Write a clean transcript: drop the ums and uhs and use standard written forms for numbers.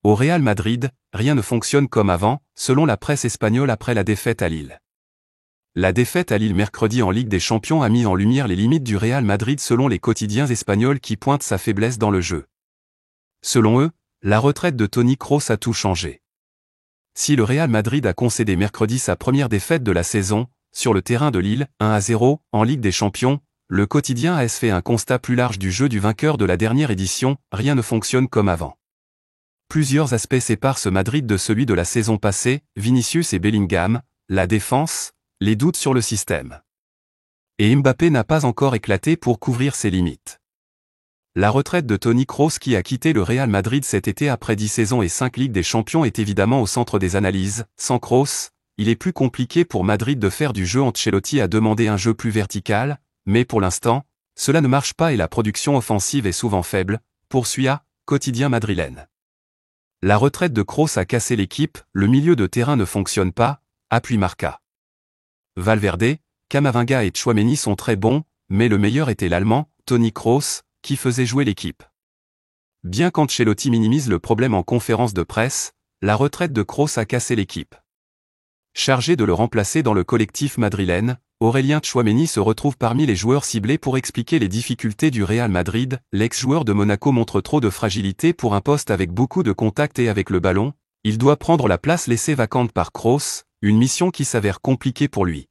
Au Real Madrid, rien ne fonctionne comme avant, selon la presse espagnole après la défaite à Lille. La défaite à Lille mercredi en Ligue des Champions a mis en lumière les limites du Real Madrid selon les quotidiens espagnols qui pointent sa faiblesse dans le jeu. Selon eux, la retraite de Toni Kroos a tout changé. Si le Real Madrid a concédé mercredi sa première défaite de la saison, sur le terrain de Lille, 1-0, en Ligue des Champions, le quotidien AS fait un constat plus large du jeu du vainqueur de la dernière édition, rien ne fonctionne comme avant. Plusieurs aspects séparent ce Madrid de celui de la saison passée, Vinicius et Bellingham, la défense, les doutes sur le système. Et Mbappé n'a pas encore éclaté pour couvrir ses limites. La retraite de Toni Kroos qui a quitté le Real Madrid cet été après 10 saisons et 5 Ligues des Champions est évidemment au centre des analyses. Sans Kroos, il est plus compliqué pour Madrid de faire du jeu. Ancelotti a demandé un jeu plus vertical, mais pour l'instant, cela ne marche pas et la production offensive est souvent faible, poursuit A, quotidien madrilène. La retraite de Kroos a cassé l'équipe, le milieu de terrain ne fonctionne pas, appuie Marca. Valverde, Camavinga et Tchouaméni sont très bons, mais le meilleur était l'Allemand, Toni Kroos, qui faisait jouer l'équipe. Bien qu'Ancelotti minimise le problème en conférence de presse, la retraite de Kroos a cassé l'équipe. Chargé de le remplacer dans le collectif madrilène, Aurélien Tchouaméni se retrouve parmi les joueurs ciblés pour expliquer les difficultés du Real Madrid. L'ex-joueur de Monaco montre trop de fragilité pour un poste avec beaucoup de contact et avec le ballon, il doit prendre la place laissée vacante par Kroos, une mission qui s'avère compliquée pour lui.